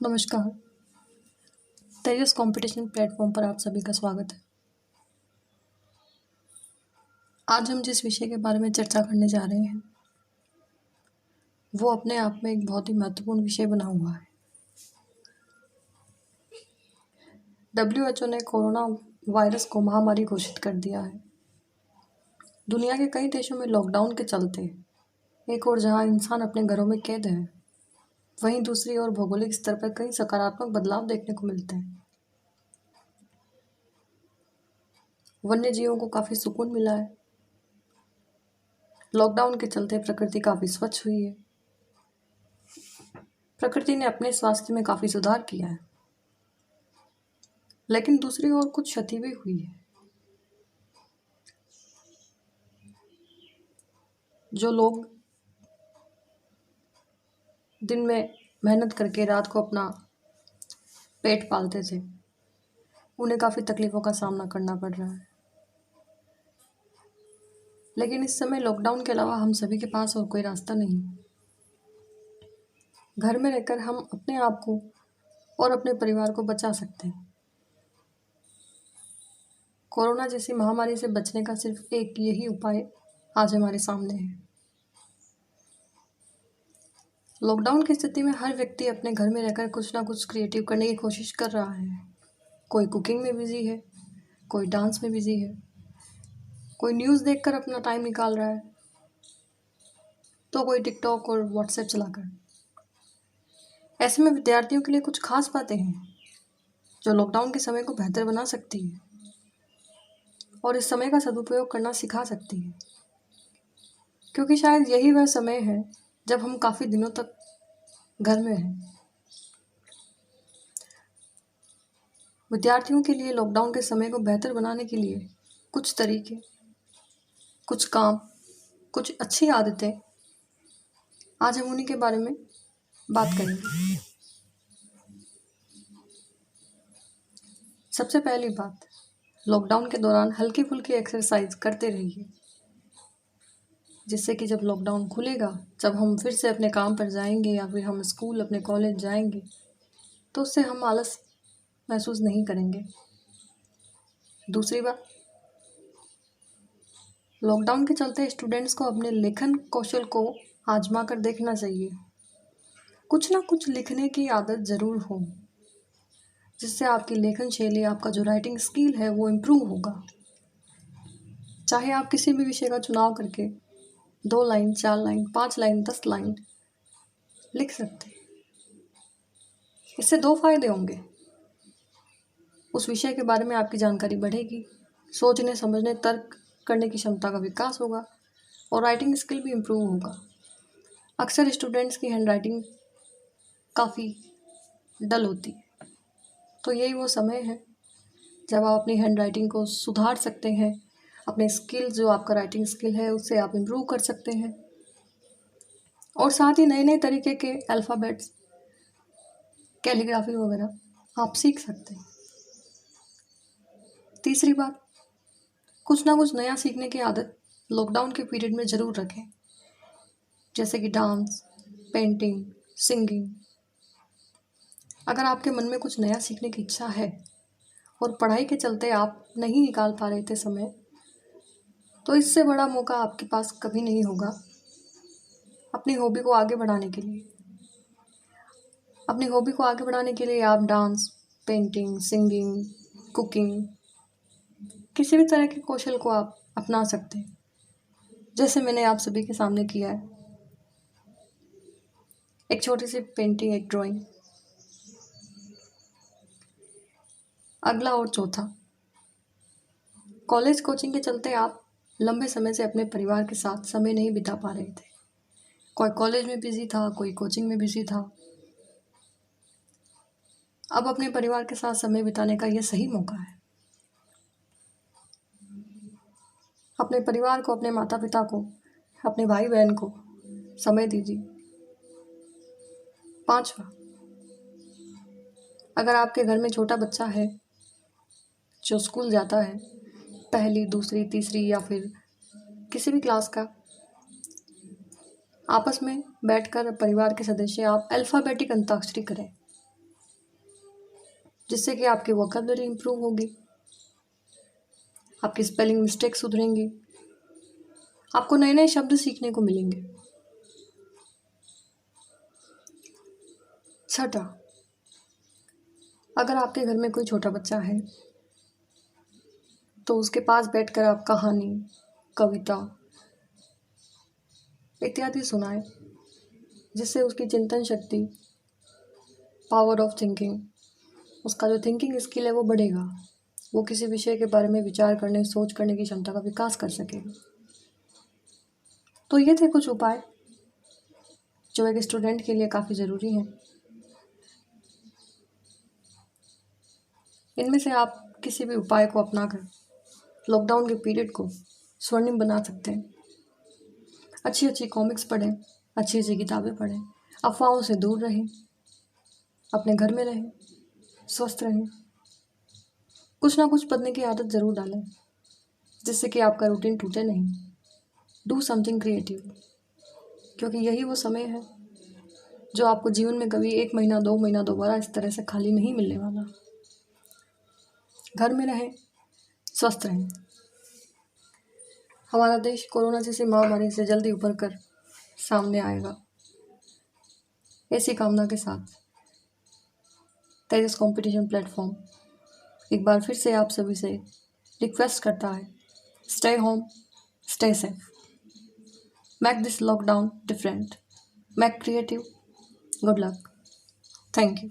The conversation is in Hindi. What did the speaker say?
नमस्कार। तेजस कंपटीशन प्लेटफॉर्म पर आप सभी का स्वागत है। आज हम जिस विषय के बारे में चर्चा करने जा रहे हैं वो अपने आप में एक बहुत ही महत्वपूर्ण विषय बना हुआ है। WHO ने कोरोना वायरस को महामारी घोषित कर दिया है। दुनिया के कई देशों में लॉकडाउन के चलते एक और जहां इंसान अपने घरों में कैद है, वहीं दूसरी ओर भौगोलिक स्तर पर कई सकारात्मक बदलाव देखने को मिलते हैं। वन्य जीवों को काफ़ी सुकून मिला है। लॉकडाउन के चलते प्रकृति काफ़ी स्वच्छ हुई है। प्रकृति ने अपने स्वास्थ्य में काफ़ी सुधार किया है, लेकिन दूसरी ओर कुछ क्षति भी हुई है। जो लोग दिन में मेहनत करके रात को अपना पेट पालते थे, उन्हें काफ़ी तकलीफ़ों का सामना करना पड़ रहा है। लेकिन इस समय लॉकडाउन के अलावा हम सभी के पास और कोई रास्ता नहीं। घर में रहकर हम अपने आप को और अपने परिवार को बचा सकते हैं। कोरोना जैसी महामारी से बचने का सिर्फ एक यही उपाय आज हमारे सामने है। लॉकडाउन की स्थिति में हर व्यक्ति अपने घर में रहकर कुछ ना कुछ क्रिएटिव करने की कोशिश कर रहा है। कोई कुकिंग में बिजी है, कोई डांस में बिजी है, कोई न्यूज़ देखकर अपना टाइम निकाल रहा है, तो कोई टिकटॉक और व्हाट्सएप चलाकर। ऐसे में विद्यार्थियों के लिए कुछ खास बातें हैं जो लॉकडाउन के समय को बेहतर बना सकती है और इस समय का सदुपयोग करना सिखा सकती है, क्योंकि शायद यही वह समय है जब हम काफ़ी दिनों तक घर में हैं। विद्यार्थियों के लिए लॉकडाउन के समय को बेहतर बनाने के लिए कुछ तरीके, कुछ काम, कुछ अच्छी आदतें, आज हम उन्हीं के बारे में बात करेंगे। सबसे पहली बात, लॉकडाउन के दौरान हल्की फुल्की एक्सरसाइज करते रहिए, जिससे कि जब लॉकडाउन खुलेगा, जब हम फिर से अपने काम पर जाएंगे या फिर हम स्कूल, अपने कॉलेज जाएंगे, तो उससे हम आलस महसूस नहीं करेंगे। दूसरी बात, लॉकडाउन के चलते स्टूडेंट्स को अपने लेखन कौशल को आजमा कर देखना चाहिए। कुछ ना कुछ लिखने की आदत ज़रूर हो, जिससे आपकी लेखन शैली, आपका जो राइटिंग स्किल है वो इम्प्रूव होगा। चाहे आप किसी भी विषय का चुनाव करके 2 लाइन, 4 लाइन, 5 लाइन, 10 लाइन लिख सकते हैं। इससे 2 फायदे होंगे। उस विषय के बारे में आपकी जानकारी बढ़ेगी, सोचने, समझने, तर्क करने की क्षमता का विकास होगा और राइटिंग स्किल भी इम्प्रूव होगा। अक्सर स्टूडेंट्स की हैंड राइटिंग काफ़ी डल होती है, तो यही वो समय है जब आप अपनी हैंड राइटिंग को सुधार सकते हैं। अपने स्किल, जो आपका राइटिंग स्किल है, उससे आप इम्प्रूव कर सकते हैं और साथ ही नए नए तरीके के अल्फ़ाबेट्स, कैलीग्राफी वगैरह आप सीख सकते हैं। तीसरी बात, कुछ ना कुछ नया सीखने की आदत लॉकडाउन के पीरियड में ज़रूर रखें, जैसे कि डांस, पेंटिंग, सिंगिंग। अगर आपके मन में कुछ नया सीखने की इच्छा है और पढ़ाई के चलते आप नहीं निकाल पा रहे थे समय, तो इससे बड़ा मौका आपके पास कभी नहीं होगा अपनी हॉबी को आगे बढ़ाने के लिए। अपनी हॉबी को आगे बढ़ाने के लिए आप डांस, पेंटिंग, सिंगिंग, कुकिंग, किसी भी तरह के कौशल को आप अपना सकते हैं, जैसे मैंने आप सभी के सामने किया है। एक छोटी सी पेंटिंग, एक ड्राइंग। अगला और चौथा, कॉलेज कोचिंग के चलते आप लंबे समय से अपने परिवार के साथ समय नहीं बिता पा रहे थे। कोई कॉलेज में बिजी था, कोई कोचिंग में बिजी था। अब अपने परिवार के साथ समय बिताने का यह सही मौका है। अपने परिवार को, अपने माता पिता को, अपने भाई बहन को समय दीजिए। पांचवा, अगर आपके घर में छोटा बच्चा है जो स्कूल जाता है, पहली, दूसरी, तीसरी या फिर किसी भी क्लास का, आपस में बैठकर परिवार के सदस्य आप अल्फ़ाबेटिक अंताक्षरी करें। जिससे कि आपकी वोकैबुलरी इंप्रूव होगी, आपकी स्पेलिंग मिस्टेक सुधरेंगी, आपको नए नए शब्द सीखने को मिलेंगे। छठा, अगर आपके घर में कोई छोटा बच्चा है तो उसके पास बैठकर आप कहानी, कविता इत्यादि सुनाएं, जिससे उसकी चिंतन शक्ति, पावर ऑफ थिंकिंग, उसका जो थिंकिंग स्किल है वो बढ़ेगा। वो किसी विषय के बारे में विचार करने, सोच करने की क्षमता का विकास कर सकेगा। तो ये थे कुछ उपाय जो एक स्टूडेंट के लिए काफ़ी ज़रूरी हैं। इनमें से आप किसी भी उपाय को अपनाकर लॉकडाउन के पीरियड को स्वर्णिम बना सकते हैं। अच्छी अच्छी कॉमिक्स पढ़ें, अच्छी अच्छी किताबें पढ़ें, अफवाहों से दूर रहें, अपने घर में रहें, स्वस्थ रहें। कुछ ना कुछ पढ़ने की आदत ज़रूर डालें, जिससे कि आपका रूटीन टूटे नहीं। डू समथिंग क्रिएटिव, क्योंकि यही वो समय है जो आपको जीवन में कभी 1 महीना 2 महीना दोबारा इस तरह से खाली नहीं मिलने वाला। घर में रहें, स्वस्थ रहें। हमारा देश कोरोना जैसी महामारी से जल्दी उभर कर सामने आएगा, ऐसी कामना के साथ तेजस कंपटीशन प्लेटफॉर्म एक बार फिर से आप सभी से रिक्वेस्ट करता है, stay home, stay safe, make this lockdown different, make creative. Good luck, thank you.